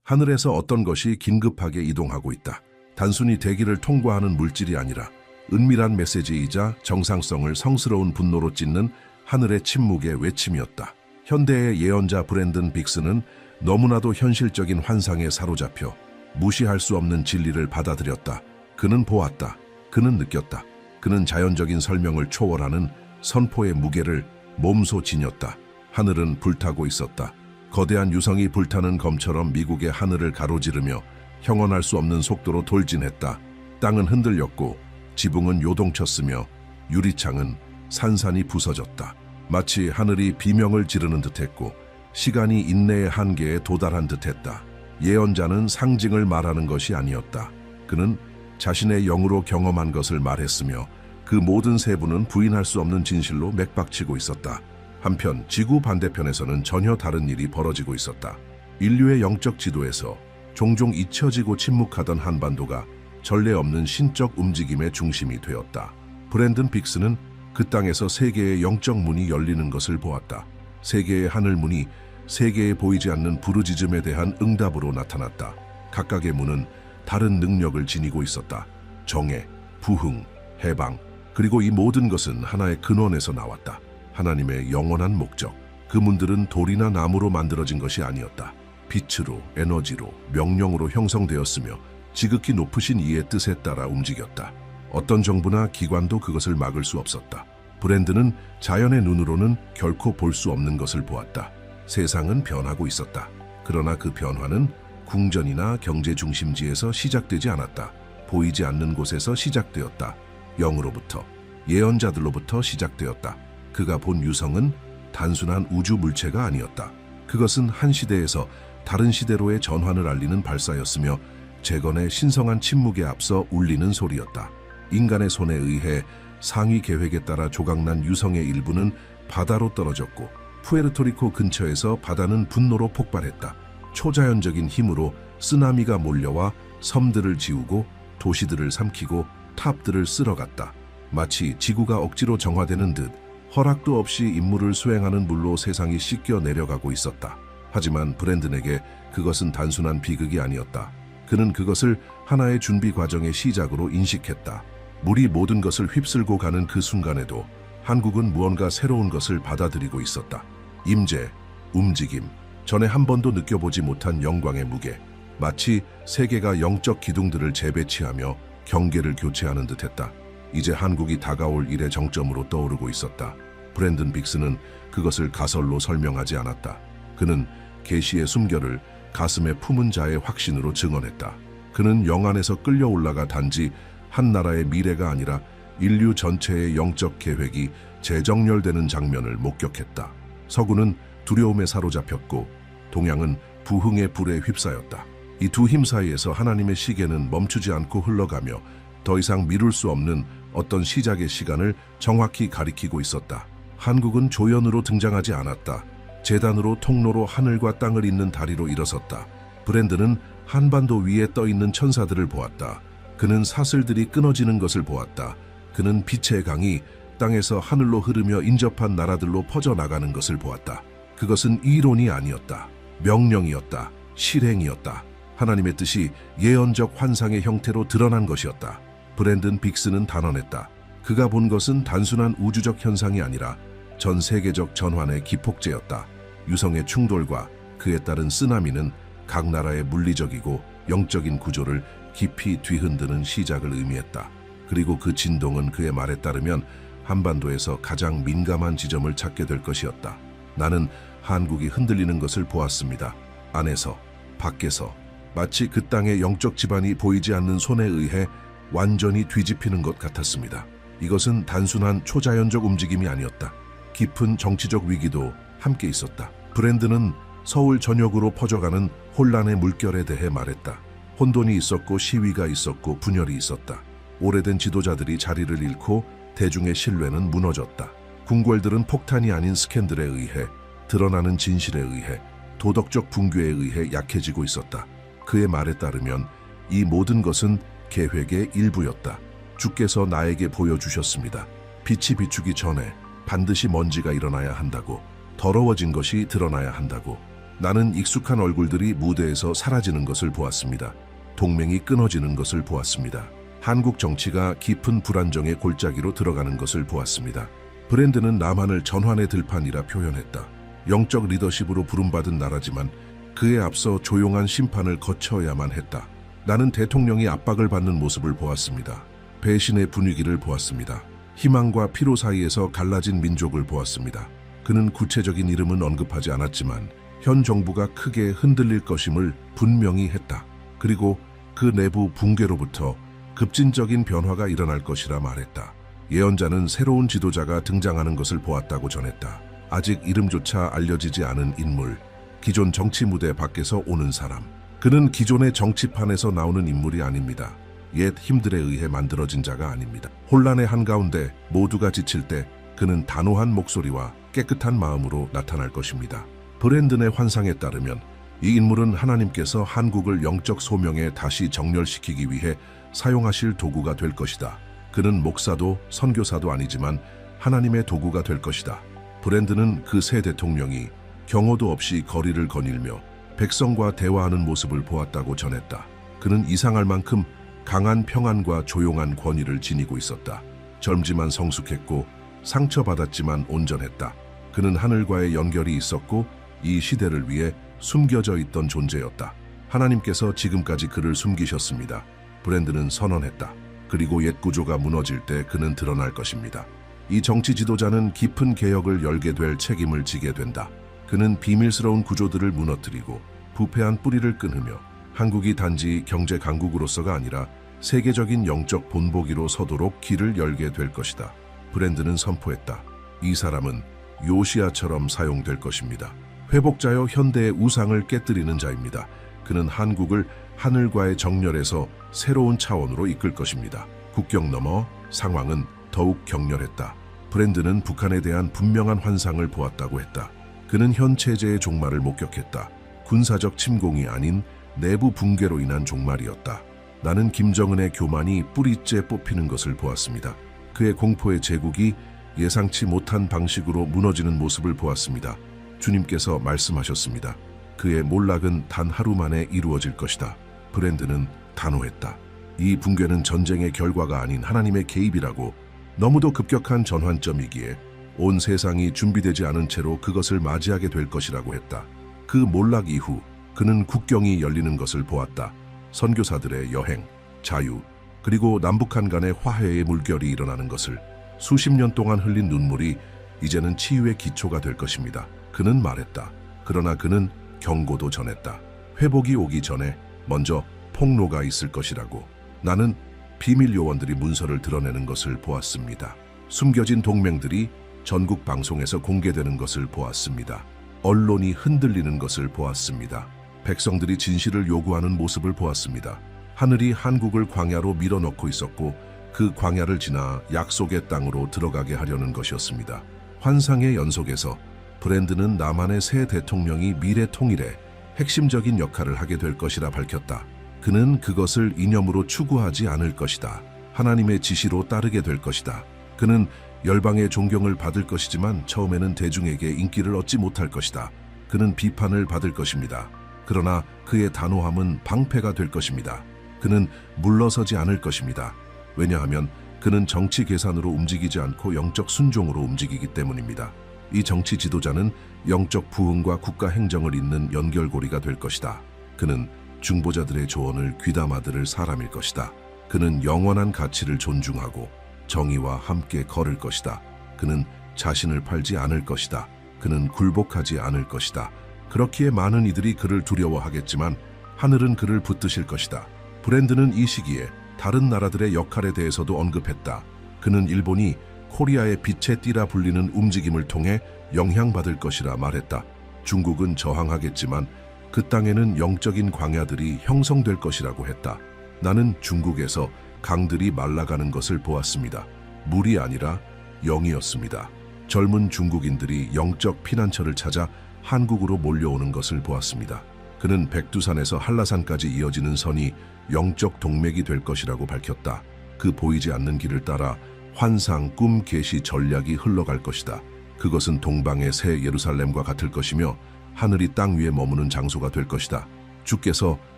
하늘에서 어떤 것이 긴급하게 이동하고 있다. 단순히 대기를 통과하는 물질이 아니라 은밀한 메시지이자 정상성을 성스러운 분노로 찢는 하늘의 침묵의 외침이었다. 현대의 예언자 브랜든 빅스는 너무나도 현실적인 환상에 사로잡혀 무시할 수 없는 진리를 받아들였다. 그는 보았다. 그는 느꼈다. 그는 자연적인 설명을 초월하는 선포의 무게를 몸소 지녔다. 하늘은 불타고 있었다. 거대한 유성이 불타는 검처럼 미국의 하늘을 가로지르며 형언할 수 없는 속도로 돌진했다. 땅은 흔들렸고 지붕은 요동쳤으며 유리창은 산산이 부서졌다. 마치 하늘이 비명을 지르는 듯했고 시간이 인내의 한계에 도달한 듯했다. 예언자는 상징을 말하는 것이 아니었다. 그는 자신의 영으로 경험한 것을 말했으며 그 모든 세부는 부인할 수 없는 진실로 맥박치고 있었다. 한편 지구 반대편에서는 전혀 다른 일이 벌어지고 있었다. 인류의 영적 지도에서 종종 잊혀지고 침묵하던 한반도가 전례 없는 신적 움직임의 중심이 되었다. 브랜든 빅스는 그 땅에서 세계의 영적 문이 열리는 것을 보았다. 세계의 하늘문이 세계에 보이지 않는 부르짖음에 대한 응답으로 나타났다. 각각의 문은 다른 능력을 지니고 있었다. 정의, 부흥, 해방, 그리고 이 모든 것은 하나의 근원에서 나왔다. 하나님의 영원한 목적. 그 문들은 돌이나 나무로 만들어진 것이 아니었다. 빛으로, 에너지로, 명령으로 형성되었으며 지극히 높으신 이의 뜻에 따라 움직였다. 어떤 정부나 기관도 그것을 막을 수 없었다. 브랜드는 자연의 눈으로는 결코 볼 수 없는 것을 보았다. 세상은 변하고 있었다. 그러나 그 변화는 궁전이나 경제 중심지에서 시작되지 않았다. 보이지 않는 곳에서 시작되었다. 영으로부터, 예언자들로부터 시작되었다. 그가 본 유성은 단순한 우주 물체가 아니었다. 그것은 한 시대에서 다른 시대로의 전환을 알리는 발사였으며 재건의 신성한 침묵에 앞서 울리는 소리였다. 인간의 손에 의해 상위 계획에 따라 조각난 유성의 일부는 바다로 떨어졌고 푸에르토리코 근처에서 바다는 분노로 폭발했다. 초자연적인 힘으로 쓰나미가 몰려와 섬들을 지우고 도시들을 삼키고 탑들을 쓸어갔다. 마치 지구가 억지로 정화되는 듯 허락도 없이 임무를 수행하는 물로 세상이 씻겨 내려가고 있었다. 하지만 브랜든에게 그것은 단순한 비극이 아니었다. 그는 그것을 하나의 준비 과정의 시작으로 인식했다. 물이 모든 것을 휩쓸고 가는 그 순간에도 한국은 무언가 새로운 것을 받아들이고 있었다. 임재, 움직임, 전에 한 번도 느껴보지 못한 영광의 무게, 마치 세계가 영적 기둥들을 재배치하며 경계를 교체하는 듯했다. 이제 한국이 다가올 일의 정점으로 떠오르고 있었다. 브랜든 빅스는 그것을 가설로 설명하지 않았다. 그는 계시의 숨결을 가슴에 품은 자의 확신으로 증언했다. 그는 영안에서 끌려 올라가 단지 한 나라의 미래가 아니라 인류 전체의 영적 계획이 재정렬되는 장면을 목격했다. 서구는 두려움에 사로잡혔고 동양은 부흥의 불에 휩싸였다. 이 두 힘 사이에서 하나님의 시계는 멈추지 않고 흘러가며 더 이상 미룰 수 없는 어떤 시작의 시간을 정확히 가리키고 있었다. 한국은 조연으로 등장하지 않았다. 재단으로 통로로 하늘과 땅을 잇는 다리로 일어섰다. 브랜드는 한반도 위에 떠있는 천사들을 보았다. 그는 사슬들이 끊어지는 것을 보았다. 그는 빛의 강이 땅에서 하늘로 흐르며 인접한 나라들로 퍼져나가는 것을 보았다. 그것은 이론이 아니었다. 명령이었다. 실행이었다. 하나님의 뜻이 예언적 환상의 형태로 드러난 것이었다. 브랜든 빅스는 단언했다. 그가 본 것은 단순한 우주적 현상이 아니라 전 세계적 전환의 기폭제였다. 유성의 충돌과 그에 따른 쓰나미는 각 나라의 물리적이고 영적인 구조를 깊이 뒤흔드는 시작을 의미했다. 그리고 그 진동은 그의 말에 따르면 한반도에서 가장 민감한 지점을 찾게 될 것이었다. 나는 한국이 흔들리는 것을 보았습니다. 안에서, 밖에서, 마치 그 땅의 영적 지반이 보이지 않는 손에 의해 완전히 뒤집히는 것 같았습니다. 이것은 단순한 초자연적 움직임이 아니었다. 깊은 정치적 위기도 함께 있었다. 브랜드는 서울 전역으로 퍼져가는 혼란의 물결에 대해 말했다. 혼돈이 있었고 시위가 있었고 분열이 있었다. 오래된 지도자들이 자리를 잃고 대중의 신뢰는 무너졌다. 궁궐들은 폭탄이 아닌 스캔들에 의해, 드러나는 진실에 의해, 도덕적 붕괴에 의해 약해지고 있었다. 그의 말에 따르면 이 모든 것은 계획의 일부였다. 주께서 나에게 보여주셨습니다. 빛이 비추기 전에 반드시 먼지가 일어나야 한다고, 더러워진 것이 드러나야 한다고. 나는 익숙한 얼굴들이 무대에서 사라지는 것을 보았습니다. 동맹이 끊어지는 것을 보았습니다. 한국 정치가 깊은 불안정의 골짜기로 들어가는 것을 보았습니다. 브랜드는 남한을 전환의 들판이라 표현했다. 영적 리더십으로 부름받은 나라지만 그에 앞서 조용한 심판을 거쳐야만 했다. 나는 대통령이 압박을 받는 모습을 보았습니다. 배신의 분위기를 보았습니다. 희망과 피로 사이에서 갈라진 민족을 보았습니다. 그는 구체적인 이름은 언급하지 않았지만 현 정부가 크게 흔들릴 것임을 분명히 했다. 그리고 그 내부 붕괴로부터 급진적인 변화가 일어날 것이라 말했다. 예언자는 새로운 지도자가 등장하는 것을 보았다고 전했다. 아직 이름조차 알려지지 않은 인물, 기존 정치 무대 밖에서 오는 사람. 그는 기존의 정치판에서 나오는 인물이 아닙니다. 옛 힘들에 의해 만들어진 자가 아닙니다. 혼란의 한가운데 모두가 지칠 때 그는 단호한 목소리와 깨끗한 마음으로 나타날 것입니다. 브랜든의 환상에 따르면 이 인물은 하나님께서 한국을 영적 소명에 다시 정렬시키기 위해 사용하실 도구가 될 것이다. 그는 목사도 선교사도 아니지만 하나님의 도구가 될 것이다. 브랜든은 그 새 대통령이 경호도 없이 거리를 거닐며 백성과 대화하는 모습을 보았다고 전했다. 그는 이상할 만큼 강한 평안과 조용한 권위를 지니고 있었다. 젊지만 성숙했고 상처받았지만 온전했다. 그는 하늘과의 연결이 있었고 이 시대를 위해 숨겨져 있던 존재였다. 하나님께서 지금까지 그를 숨기셨습니다. 브랜든은 선언했다. 그리고 옛 구조가 무너질 때 그는 드러날 것입니다. 이 정치 지도자는 깊은 개혁을 열게 될 책임을 지게 된다. 그는 비밀스러운 구조들을 무너뜨리고 부패한 뿌리를 끊으며 한국이 단지 경제 강국으로서가 아니라 세계적인 영적 본보기로 서도록 길을 열게 될 것이다. 브랜든은 선포했다. 이 사람은 요시야처럼 사용될 것입니다. 회복자여 현대의 우상을 깨뜨리는 자입니다. 그는 한국을 하늘과의 정렬에서 새로운 차원으로 이끌 것입니다. 국경 너머 상황은 더욱 격렬했다. 브랜든은 북한에 대한 분명한 환상을 보았다고 했다. 그는 현 체제의 종말을 목격했다. 군사적 침공이 아닌 내부 붕괴로 인한 종말이었다. 나는 김정은의 교만이 뿌리째 뽑히는 것을 보았습니다. 그의 공포의 제국이 예상치 못한 방식으로 무너지는 모습을 보았습니다. 주님께서 말씀하셨습니다. 그의 몰락은 단 하루 만에 이루어질 것이다. 브랜든은 단호했다. 이 붕괴는 전쟁의 결과가 아닌 하나님의 개입이라고, 너무도 급격한 전환점이기에 온 세상이 준비되지 않은 채로 그것을 맞이하게 될 것이라고 했다. 그 몰락 이후 그는 국경이 열리는 것을 보았다. 선교사들의 여행, 자유, 그리고 남북한 간의 화해의 물결이 일어나는 것을, 수십 년 동안 흘린 눈물이 이제는 치유의 기초가 될 것입니다. 그는 말했다. 그러나 그는 경고도 전했다. 회복이 오기 전에 먼저 폭로가 있을 것이라고. 나는 비밀 요원들이 문서를 드러내는 것을 보았습니다. 숨겨진 동맹들이 전국 방송에서 공개되는 것을 보았습니다. 언론이 흔들리는 것을 보았습니다. 백성들이 진실을 요구하는 모습을 보았습니다. 하늘이 한국을 광야로 밀어넣고 있었고 그 광야를 지나 약속의 땅으로 들어가게 하려는 것이었습니다. 환상의 연속에서 브랜든은 남한의 새 대통령이 미래 통일에 핵심적인 역할을 하게 될 것이라 밝혔다. 그는 그것을 이념으로 추구하지 않을 것이다. 하나님의 지시로 따르게 될 것이다. 그는 열방의 존경을 받을 것이지만 처음에는 대중에게 인기를 얻지 못할 것이다. 그는 비판을 받을 것입니다. 그러나 그의 단호함은 방패가 될 것입니다. 그는 물러서지 않을 것입니다. 왜냐하면 그는 정치 계산으로 움직이지 않고 영적 순종으로 움직이기 때문입니다. 이 정치 지도자는 영적 부흥과 국가 행정을 잇는 연결고리가 될 것이다. 그는 중보자들의 조언을 귀담아 들을 사람일 것이다. 그는 영원한 가치를 존중하고 정의와 함께 걸을 것이다. 그는 자신을 팔지 않을 것이다. 그는 굴복하지 않을 것이다. 그렇기에 많은 이들이 그를 두려워하겠지만 하늘은 그를 붙드실 것이다. 브랜든은 이 시기에 다른 나라들의 역할에 대해서도 언급했다. 그는 일본이 코리아의 빛의 띠라 불리는 움직임을 통해 영향받을 것이라 말했다. 중국은 저항하겠지만 그 땅에는 영적인 광야들이 형성될 것이라고 했다. 나는 중국에서 강들이 말라가는 것을 보았습니다. 물이 아니라 영이었습니다. 젊은 중국인들이 영적 피난처를 찾아 한국으로 몰려오는 것을 보았습니다. 그는 백두산에서 한라산까지 이어지는 선이 영적 동맥이 될 것이라고 밝혔다. 그 보이지 않는 길을 따라 환상, 꿈, 계시, 전략이 흘러갈 것이다. 그것은 동방의 새 예루살렘과 같을 것이며 하늘이 땅 위에 머무는 장소가 될 것이다. 주께서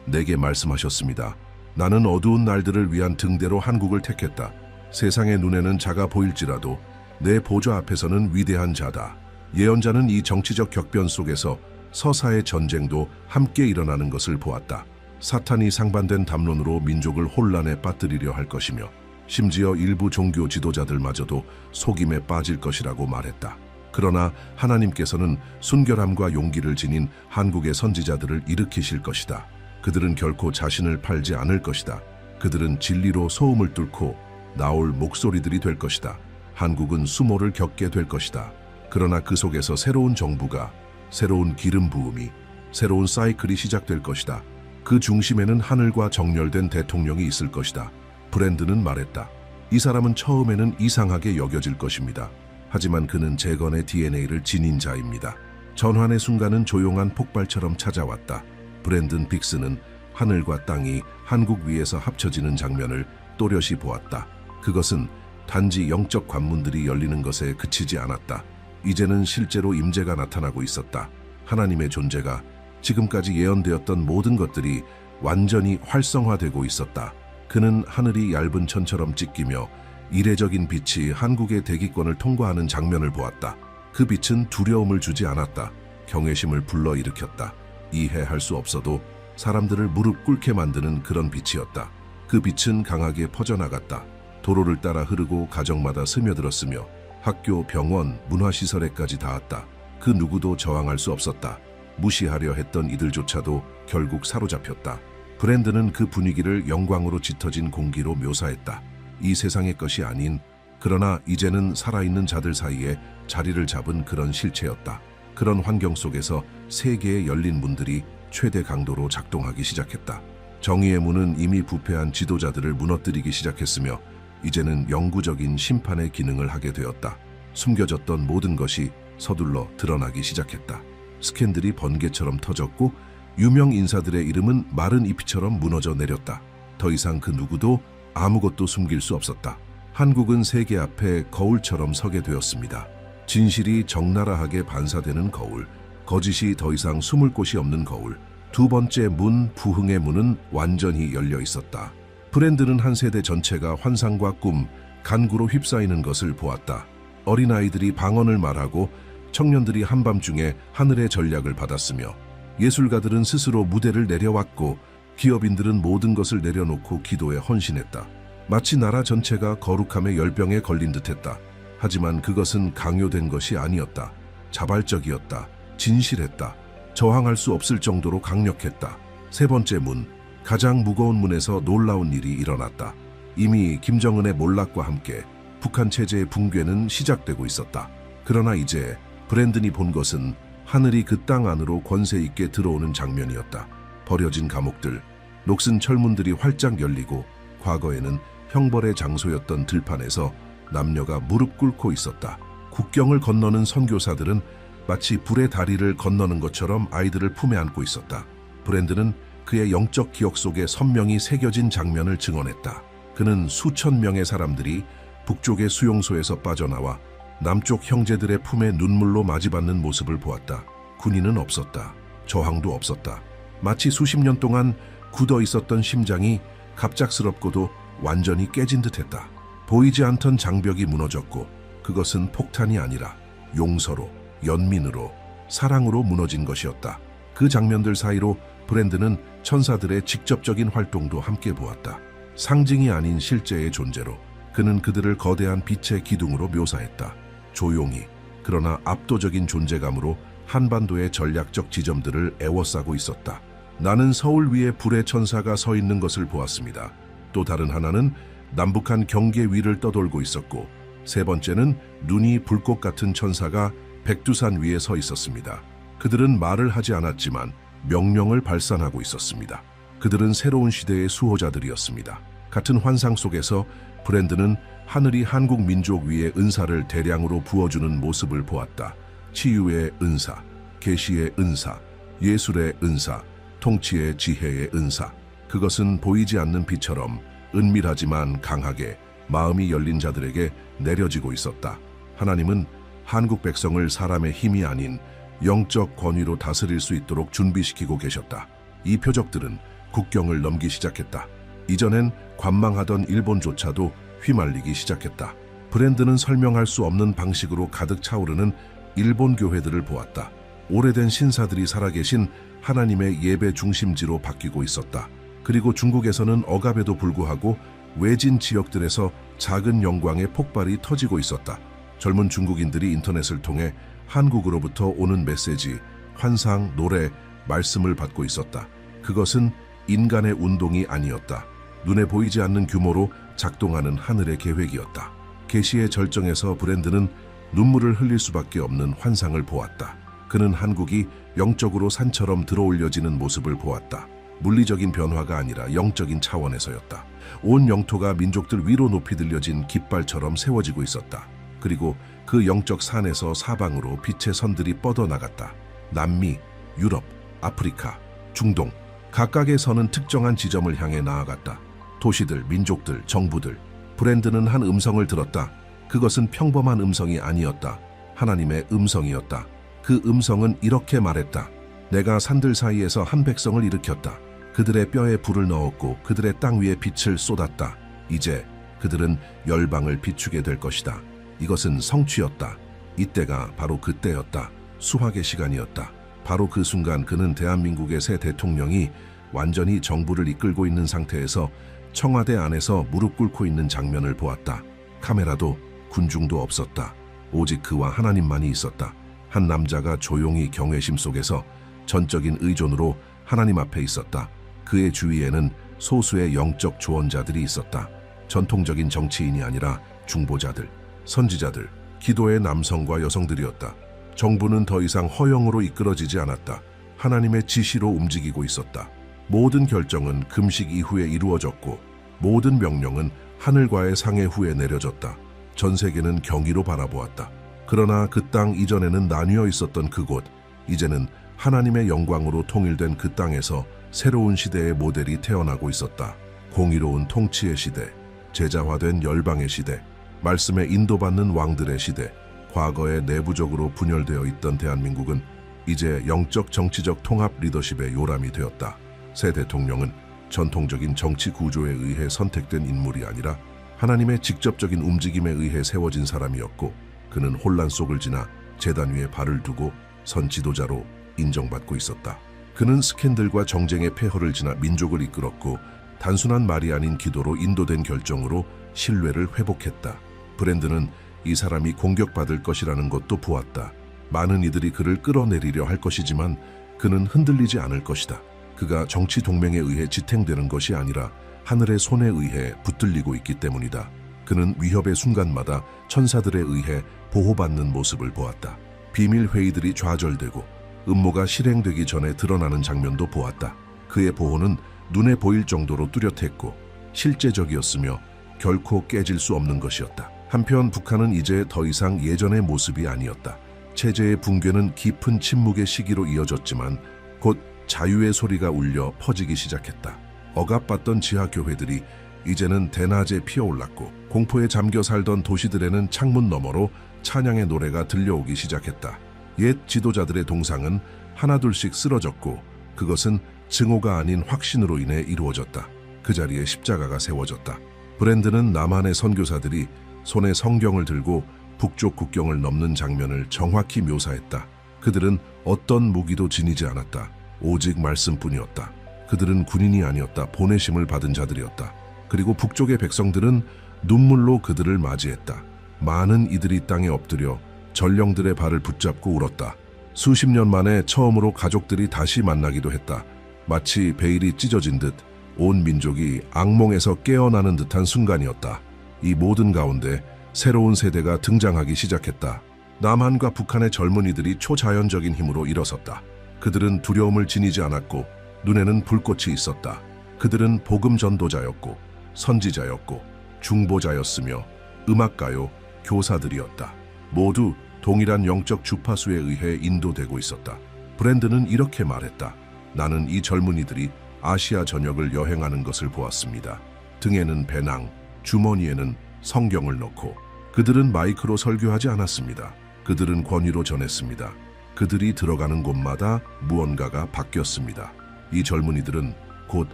내게 말씀하셨습니다. 나는 어두운 날들을 위한 등대로 한국을 택했다. 세상의 눈에는 작아 보일지라도 내 보좌 앞에서는 위대한 자다. 예언자는 이 정치적 격변 속에서 서사의 전쟁도 함께 일어나는 것을 보았다. 사탄이 상반된 담론으로 민족을 혼란에 빠뜨리려 할 것이며 심지어 일부 종교 지도자들마저도 속임에 빠질 것이라고 말했다. 그러나 하나님께서는 순결함과 용기를 지닌 한국의 선지자들을 일으키실 것이다. 그들은 결코 자신을 팔지 않을 것이다. 그들은 진리로 소음을 뚫고 나올 목소리들이 될 것이다. 한국은 수모를 겪게 될 것이다. 그러나 그 속에서 새로운 정부가, 새로운 기름 부음이, 새로운 사이클이 시작될 것이다. 그 중심에는 하늘과 정렬된 대통령이 있을 것이다. 브랜드는 말했다. 이 사람은 처음에는 이상하게 여겨질 것입니다. 하지만 그는 재건의 DNA를 지닌 자입니다. 전환의 순간은 조용한 폭발처럼 찾아왔다. 브랜든 빅스는 하늘과 땅이 한국 위에서 합쳐지는 장면을 또렷이 보았다. 그것은 단지 영적 관문들이 열리는 것에 그치지 않았다. 이제는 실제로 임재가 나타나고 있었다. 하나님의 존재가 지금까지 예언되었던 모든 것들이 완전히 활성화되고 있었다. 그는 하늘이 얇은 천처럼 찢기며 이례적인 빛이 한국의 대기권을 통과하는 장면을 보았다. 그 빛은 두려움을 주지 않았다. 경외심을 불러일으켰다. 이해할 수 없어도 사람들을 무릎 꿇게 만드는 그런 빛이었다. 그 빛은 강하게 퍼져나갔다. 도로를 따라 흐르고 가정마다 스며들었으며 학교, 병원, 문화시설에까지 닿았다. 그 누구도 저항할 수 없었다. 무시하려 했던 이들조차도 결국 사로잡혔다. 브랜드는 그 분위기를 영광으로 짙어진 공기로 묘사했다. 이 세상의 것이 아닌, 그러나 이제는 살아있는 자들 사이에 자리를 잡은 그런 실체였다. 그런 환경 속에서 세계의 열린 문들이 최대 강도로 작동하기 시작했다. 정의의 문은 이미 부패한 지도자들을 무너뜨리기 시작했으며 이제는 영구적인 심판의 기능을 하게 되었다. 숨겨졌던 모든 것이 서둘러 드러나기 시작했다. 스캔들이 번개처럼 터졌고 유명 인사들의 이름은 마른 잎처럼 무너져 내렸다. 더 이상 그 누구도 아무것도 숨길 수 없었다. 한국은 세계 앞에 거울처럼 서게 되었습니다. 진실이 적나라하게 반사되는 거울, 거짓이 더 이상 숨을 곳이 없는 거울. 두 번째 문, 부흥의 문은 완전히 열려 있었다. 브랜드는 한 세대 전체가 환상과 꿈, 간구로 휩싸이는 것을 보았다. 어린아이들이 방언을 말하고 청년들이 한밤중에 하늘의 전략을 받았으며 예술가들은 스스로 무대를 내려왔고 기업인들은 모든 것을 내려놓고 기도에 헌신했다. 마치 나라 전체가 거룩함의 열병에 걸린 듯했다. 하지만 그것은 강요된 것이 아니었다. 자발적이었다. 진실했다. 저항할 수 없을 정도로 강력했다. 세 번째 문, 가장 무거운 문에서 놀라운 일이 일어났다. 이미 김정은의 몰락과 함께 북한 체제의 붕괴는 시작되고 있었다. 그러나 이제 브랜든이 본 것은 하늘이 그 땅 안으로 권세 있게 들어오는 장면이었다. 버려진 감옥들, 녹슨 철문들이 활짝 열리고 과거에는 형벌의 장소였던 들판에서 남녀가 무릎 꿇고 있었다. 국경을 건너는 선교사들은 마치 불의 다리를 건너는 것처럼 아이들을 품에 안고 있었다. 브랜든은 그의 영적 기억 속에 선명히 새겨진 장면을 증언했다. 그는 수천 명의 사람들이 북쪽의 수용소에서 빠져나와 남쪽 형제들의 품에 눈물로 맞이받는 모습을 보았다. 군인은 없었다. 저항도 없었다. 마치 수십 년 동안 굳어 있었던 심장이 갑작스럽고도 완전히 깨진 듯했다. 보이지 않던 장벽이 무너졌고 그것은 폭탄이 아니라 용서로, 연민으로, 사랑으로 무너진 것이었다. 그 장면들 사이로 브랜드는 천사들의 직접적인 활동도 함께 보았다. 상징이 아닌 실제의 존재로 그는 그들을 거대한 빛의 기둥으로 묘사했다. 조용히, 그러나 압도적인 존재감으로 한반도의 전략적 지점들을 에워싸고 있었다. 나는 서울 위에 불의 천사가 서 있는 것을 보았습니다. 또 다른 하나는 남북한 경계 위를 떠돌고 있었고 세 번째는 눈이 불꽃 같은 천사가 백두산 위에 서 있었습니다. 그들은 말을 하지 않았지만 명령을 발산하고 있었습니다. 그들은 새로운 시대의 수호자들이었습니다. 같은 환상 속에서 브랜드는 하늘이 한국 민족 위에 은사를 대량으로 부어주는 모습을 보았다. 치유의 은사, 계시의 은사, 예술의 은사, 통치의 지혜의 은사. 그것은 보이지 않는 빛처럼 은밀하지만 강하게 마음이 열린 자들에게 내려지고 있었다. 하나님은 한국 백성을 사람의 힘이 아닌 영적 권위로 다스릴 수 있도록 준비시키고 계셨다. 이 표적들은 국경을 넘기 시작했다. 이전엔 관망하던 일본조차도 휘말리기 시작했다. 브랜드는 설명할 수 없는 방식으로 가득 차오르는 일본 교회들을 보았다. 오래된 신사들이 살아계신 하나님의 예배 중심지로 바뀌고 있었다. 그리고 중국에서는 억압에도 불구하고 외진 지역들에서 작은 영광의 폭발이 터지고 있었다. 젊은 중국인들이 인터넷을 통해 한국으로부터 오는 메시지, 환상, 노래, 말씀을 받고 있었다. 그것은 인간의 운동이 아니었다. 눈에 보이지 않는 규모로 작동하는 하늘의 계획이었다. 계시의 절정에서 브랜드는 눈물을 흘릴 수밖에 없는 환상을 보았다. 그는 한국이 영적으로 산처럼 들어올려지는 모습을 보았다. 물리적인 변화가 아니라 영적인 차원에서였다. 온 영토가 민족들 위로 높이 들려진 깃발처럼 세워지고 있었다. 그리고 그 영적 산에서 사방으로 빛의 선들이 뻗어나갔다. 남미, 유럽, 아프리카, 중동, 각각의 선은 특정한 지점을 향해 나아갔다. 도시들, 민족들, 정부들, 브랜드는 한 음성을 들었다. 그것은 평범한 음성이 아니었다. 하나님의 음성이었다. 그 음성은 이렇게 말했다. 내가 산들 사이에서 한 백성을 일으켰다. 그들의 뼈에 불을 넣었고 그들의 땅 위에 빛을 쏟았다. 이제 그들은 열방을 비추게 될 것이다. 이것은 성취였다. 이때가 바로 그때였다. 수학의 시간이었다. 바로 그 순간 그는 대한민국의 새 대통령이 완전히 정부를 이끌고 있는 상태에서 청와대 안에서 무릎 꿇고 있는 장면을 보았다. 카메라도 군중도 없었다. 오직 그와 하나님만이 있었다. 한 남자가 조용히 경외심 속에서 전적인 의존으로 하나님 앞에 있었다. 그의 주위에는 소수의 영적 조언자들이 있었다. 전통적인 정치인이 아니라 중보자들, 선지자들, 기도의 남성과 여성들이었다. 정부는 더 이상 허영으로 이끌어지지 않았다. 하나님의 지시로 움직이고 있었다. 모든 결정은 금식 이후에 이루어졌고 모든 명령은 하늘과의 상해 후에 내려졌다. 전 세계는 경의로 바라보았다. 그러나 그 땅 이전에는 나뉘어 있었던 그곳, 이제는 하나님의 영광으로 통일된 그 땅에서 새로운 시대의 모델이 태어나고 있었다. 공의로운 통치의 시대, 제자화된 열방의 시대, 말씀에 인도받는 왕들의 시대. 과거에 내부적으로 분열되어 있던 대한민국은 이제 영적 정치적 통합 리더십의 요람이 되었다. 새 대통령은 전통적인 정치 구조에 의해 선택된 인물이 아니라 하나님의 직접적인 움직임에 의해 세워진 사람이었고, 그는 혼란 속을 지나 제단 위에 발을 두고 선 지도자로 인정받고 있었다. 그는 스캔들과 정쟁의 폐허를 지나 민족을 이끌었고, 단순한 말이 아닌 기도로 인도된 결정으로 신뢰를 회복했다. 브랜드는 이 사람이 공격받을 것이라는 것도 보았다. 많은 이들이 그를 끌어내리려 할 것이지만 그는 흔들리지 않을 것이다. 그가 정치 동맹에 의해 지탱되는 것이 아니라 하늘의 손에 의해 붙들리고 있기 때문이다. 그는 위협의 순간마다 천사들에 의해 보호받는 모습을 보았다. 비밀 회의들이 좌절되고 음모가 실행되기 전에 드러나는 장면도 보았다. 그의 보호는 눈에 보일 정도로 뚜렷했고 실제적이었으며 결코 깨질 수 없는 것이었다. 한편 북한은 이제 더 이상 예전의 모습이 아니었다. 체제의 붕괴는 깊은 침묵의 시기로 이어졌지만 곧 자유의 소리가 울려 퍼지기 시작했다. 억압받던 지하교회들이 이제는 대낮에 피어올랐고 공포에 잠겨 살던 도시들에는 창문 너머로 찬양의 노래가 들려오기 시작했다. 옛 지도자들의 동상은 하나둘씩 쓰러졌고 그것은 증오가 아닌 확신으로 인해 이루어졌다. 그 자리에 십자가가 세워졌다. 브랜드는 남한의 선교사들이 손에 성경을 들고 북쪽 국경을 넘는 장면을 정확히 묘사했다. 그들은 어떤 무기도 지니지 않았다. 오직 말씀뿐이었다. 그들은 군인이 아니었다. 보내심을 받은 자들이었다. 그리고 북쪽의 백성들은 눈물로 그들을 맞이했다. 많은 이들이 땅에 엎드려 전령들의 발을 붙잡고 울었다. 수십 년 만에 처음으로 가족들이 다시 만나기도 했다. 마치 베일이 찢어진 듯 온 민족이 악몽에서 깨어나는 듯한 순간이었다. 이 모든 가운데 새로운 세대가 등장하기 시작했다. 남한과 북한의 젊은이들이 초자연적인 힘으로 일어섰다. 그들은 두려움을 지니지 않았고 눈에는 불꽃이 있었다. 그들은 복음 전도자였고 선지자였고 중보자였으며 음악가요, 교사들이었다. 모두 동일한 영적 주파수에 의해 인도되고 있었다. 브랜드는 이렇게 말했다. 나는 이 젊은이들이 아시아 전역을 여행하는 것을 보았습니다. 등에는 배낭, 주머니에는 성경을 넣고 그들은 마이크로 설교하지 않았습니다. 그들은 권위로 전했습니다. 그들이 들어가는 곳마다 무언가가 바뀌었습니다. 이 젊은이들은 곧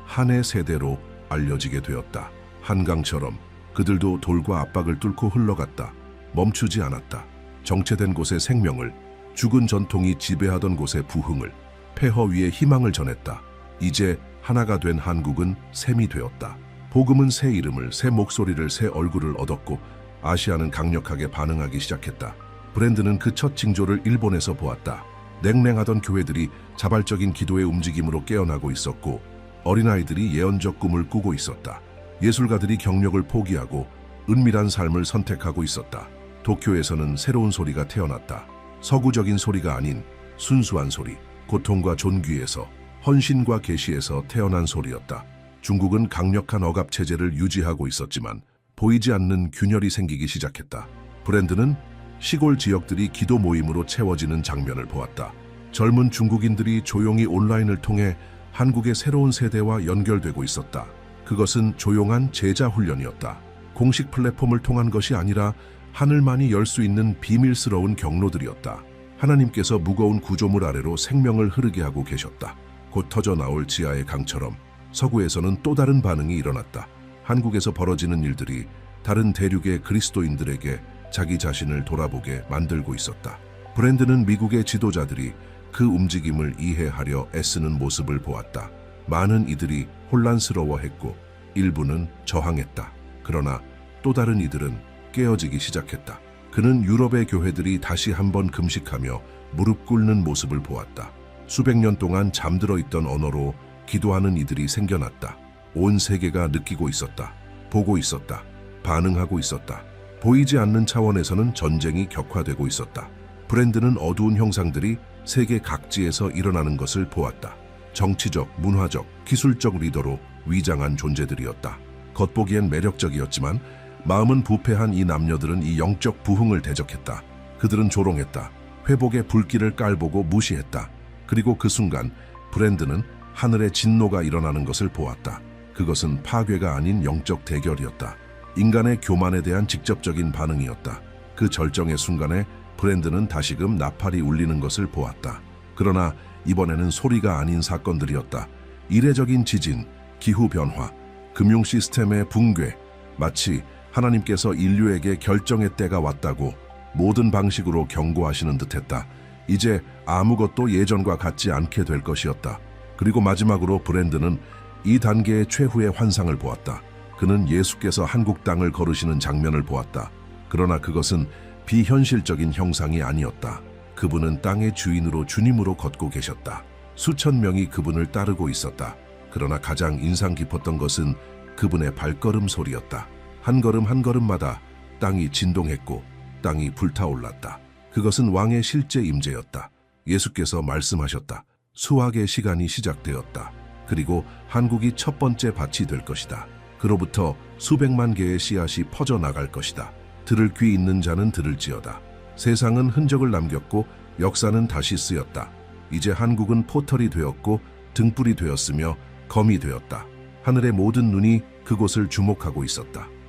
한의 세대로 알려지게 되었다. 한강처럼 그들도 돌과 압박을 뚫고 흘러갔다. 멈추지 않았다. 정체된 곳의 생명을, 죽은 전통이 지배하던 곳의 부흥을, 폐허 위에 희망을 전했다. 이제 하나가 된 한국은 샘이 되었다. 복음은 새 이름을, 새 목소리를, 새 얼굴을 얻었고 아시아는 강력하게 반응하기 시작했다. 브랜드는 그 첫 징조를 일본에서 보았다. 냉랭하던 교회들이 자발적인 기도의 움직임으로 깨어나고 있었고 어린아이들이 예언적 꿈을 꾸고 있었다. 예술가들이 경력을 포기하고 은밀한 삶을 선택하고 있었다. 도쿄에서는 새로운 소리가 태어났다. 서구적인 소리가 아닌 순수한 소리, 고통과 존귀에서, 헌신과 계시에서 태어난 소리였다. 중국은 강력한 억압 체제를 유지하고 있었지만 보이지 않는 균열이 생기기 시작했다. 브랜드는 시골 지역들이 기도 모임으로 채워지는 장면을 보았다. 젊은 중국인들이 조용히 온라인을 통해 한국의 새로운 세대와 연결되고 있었다. 그것은 조용한 제자 훈련이었다. 공식 플랫폼을 통한 것이 아니라 하늘만이 열 수 있는 비밀스러운 경로들이었다. 하나님께서 무거운 구조물 아래로 생명을 흐르게 하고 계셨다. 곧 터져 나올 지하의 강처럼 서구에서는 또 다른 반응이 일어났다. 한국에서 벌어지는 일들이 다른 대륙의 그리스도인들에게 자기 자신을 돌아보게 만들고 있었다. 브랜드는 미국의 지도자들이 그 움직임을 이해하려 애쓰는 모습을 보았다. 많은 이들이 혼란스러워했고 일부는 저항했다. 그러나 또 다른 이들은 깨어지기 시작했다. 그는 유럽의 교회들이 다시 한번 금식하며 무릎 꿇는 모습을 보았다. 수백 년 동안 잠들어 있던 언어로 기도하는 이들이 생겨났다. 온 세계가 느끼고 있었다. 보고 있었다. 반응하고 있었다. 보이지 않는 차원에서는 전쟁이 격화되고 있었다. 브랜드는 어두운 형상들이 세계 각지에서 일어나는 것을 보았다. 정치적, 문화적, 기술적 리더로 위장한 존재들이었다. 겉보기엔 매력적이었지만 마음은 부패한 이 남녀들은 이 영적 부흥을 대적했다. 그들은 조롱했다. 회복의 불길을 깔보고 무시했다. 그리고 그 순간 브랜드는 하늘의 진노가 일어나는 것을 보았다. 그것은 파괴가 아닌 영적 대결이었다. 인간의 교만에 대한 직접적인 반응이었다. 그 절정의 순간에 브랜드는 다시금 나팔이 울리는 것을 보았다. 그러나 이번에는 소리가 아닌 사건들이었다. 이례적인 지진, 기후변화, 금융 시스템의 붕괴, 마치 하나님께서 인류에게 결정의 때가 왔다고 모든 방식으로 경고하시는 듯했다. 이제 아무것도 예전과 같지 않게 될 것이었다. 그리고 마지막으로 브랜드는 이 단계의 최후의 환상을 보았다. 그는 예수께서 한국 땅을 걸으시는 장면을 보았다. 그러나 그것은 비현실적인 형상이 아니었다. 그분은 땅의 주인으로 주님으로 걷고 계셨다. 수천 명이 그분을 따르고 있었다. 그러나 가장 인상 깊었던 것은 그분의 발걸음 소리였다. 한 걸음 한 걸음마다 땅이 진동했고 땅이 불타올랐다. 그것은 왕의 실제 임재였다. 예수께서 말씀하셨다. 수확의 시간이 시작되었다. 그리고 한국이 첫 번째 밭이 될 것이다. 그로부터 수백만 개의 씨앗이 퍼져나갈 것이다. 들을 귀 있는 자는 들을지어다. 세상은 흔적을 남겼고 역사는 다시 쓰였다. 이제 한국은 포털이 되었고 등불이 되었으며 검이 되었다. 하늘의 모든 눈이 그곳을 주목하고 있었다.